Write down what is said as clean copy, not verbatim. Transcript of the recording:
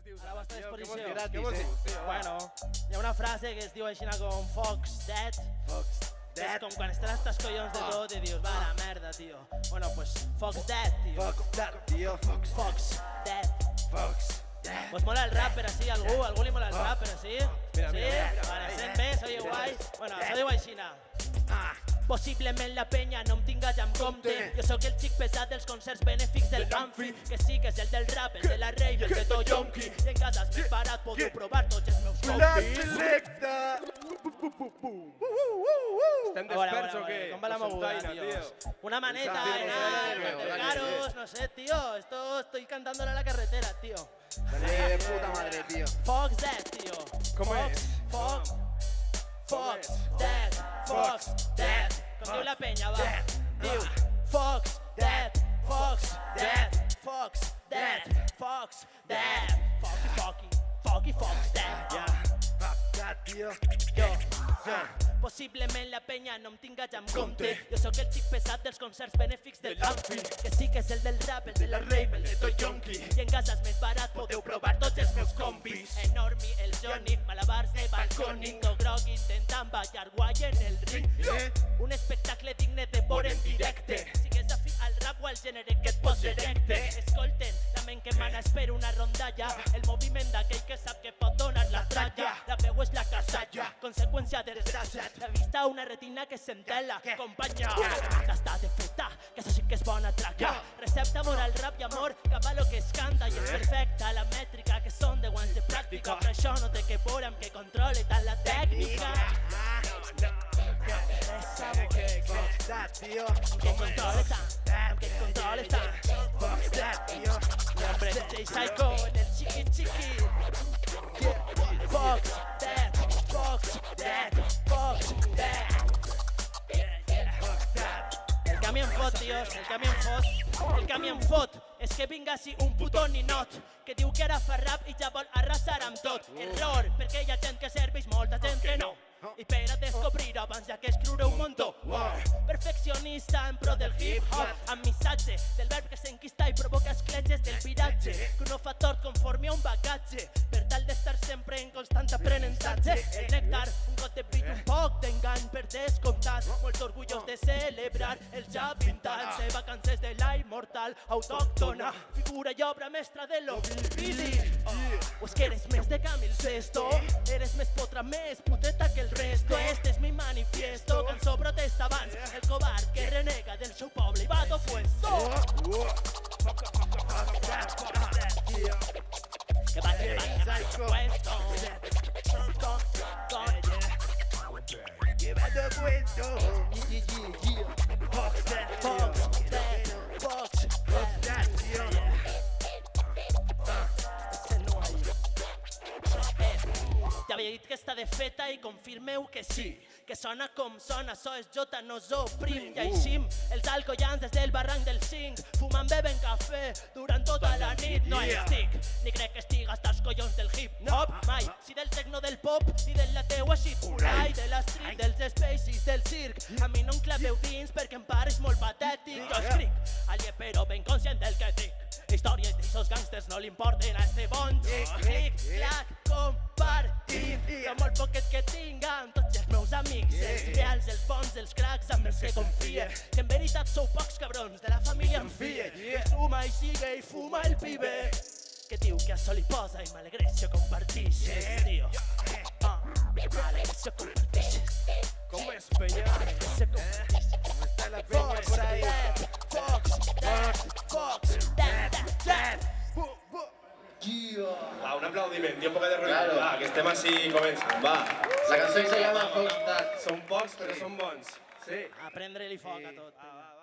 dius a la vostra tio? disposició. Què vols dir, tio? Bueno, hi ha una frase que es diu així com Fox Dead. Fox És com quan estan hasta els collons de tot i dius, va la merda, tio. Bueno, pues Fox Dead, tio. Fox Dead, tio. Fox Dead. Fox Dead. ¿Os mola el rap, pero así? ¿Algú li mola el rap, pero así? Mira, ¿Sí? mira, mira, Vale, mira, sent bé, soy guai. Bueno, soy guai xina. Possiblement la penya no em tinga ja en compte. Jo sóc el xic pesat dels concerts benèfics del Banfi, que sí que és el del rap, el de la rave, el de Toyonki. I en casa és més barat, podeu provar tots els meus compis. Estem desperts o què? Com va la moguda, tíos? Una maneta, caros, no sé, tío. Estoy cantándole a la carretera, tío. De puta madre, tío. Fox Dead, tío. ¿Cómo es? Fox Dead, Fox Dead. Com diu la penya, va. Diu Fox Dead, Fox Dead, Fox Dead, Fox Dead. Fox Dead. Fuck that, tío. Possiblement la penya no em tinga ja en compte. Jo sóc el xic pesat dels concerts benèfics del Banfi, que sí que és el del rap, el de la rave, el de Toyonki. I en casa és més barat, podeu provar tots els meus compis. Enormi, el Johnny, malabars de balcònic, no grog intentant ballar guai en el ring. Un espectacle digne de veure en directe. Sigues afi al rap o al gènere que et pots erecte. Escolten, la ment que mana espera una rondalla, el moviment d'aquell que sap que pot donar la tralla. La veu és la casalla, conseqüència del desastre. La vista una retina que s'entela, companya. T'està de feta, que això sí que és bona traca. Recepta moral, rap i amor cap a lo que es canta. I és perfecta la mètrica, que són de guants de pràctica. Però això no té que veure amb que controle tant la tècnica. Fuck that, tío. Amb que controle tant, amb que controle tant. Fuck that, tío. Mi hombre DJ Psycho en el chiqui chiqui. Fox Dead, Fox Dead, Fox Dead. El que a mi em fot, tios, el que a mi em fot. El que a mi em fot és que vingasi un puto ninot que diu que ara fa rap i ja vol arrasar amb tot. Error, perquè hi ha gent que serveix, molta gent que no. I per a descobrir abans ja que escriure un muntó. Perfeccionista en pro del hip-hop, amb missatge del verb que s'enquista i provoca escletxes del viratge, que no fa tort conforme a un bagatge, per tal d'estar sempre en constant aprenentatge. El nèctar, un got de brit, un poc d'engany per descomptat, molt orgullós de celebrar els ja 20 anys de vacances de la immortal autòctona, figura i obra mestra de lo Billy. O és que eres més de Camil Sesto, eres més potra, més puteta que el resto. Este es mi manifiesto, cançó protesta abans el covard que renega del seu poble i va d'opuesto. Que va d'opuesto. Que va d'opuesto. Fox Dead, Fox That, tío. Ja havia dit que està de feta i confirmeu que sí, que sona com sona, so és jota, no zo prim. I així els alcoians des del barranc del 5, fumant beben cafè durant tota la nit. No estic, ni crec que estic hasta els collons del hip-hop, mai. Si del tecno, del pop i de la teua shit, ai, de la street, dels spaces, del circ. A mi no em claveu dins perquè em pareix molt patètic. Jo escric, aliè però ben conscient del que dic. Històries d'eixos gàngsters no li importen a este bon xic. Clic, clac, compartim, però molt poquet que tinga amb tots els meus amics, els reals, els bons, els cracs amb els que confie, que en veritat sou pocs cabrons, de la família em fie, que fuma i sigue i fuma el pibe, que diu que a sol hi posa i m'alegreixo compartixes, tio. M'alegreixo compartixes. Com és, penya? M'alegreixo compartixes. Está la peña por ahí. Fox Dead. Va, un aplaudiment, tío, un poco de ruido. Claro. Va, que estem així començant, va. La canción se llama Fox That. Són pocs, però són bons. Sí. A prendre-li foc a tot.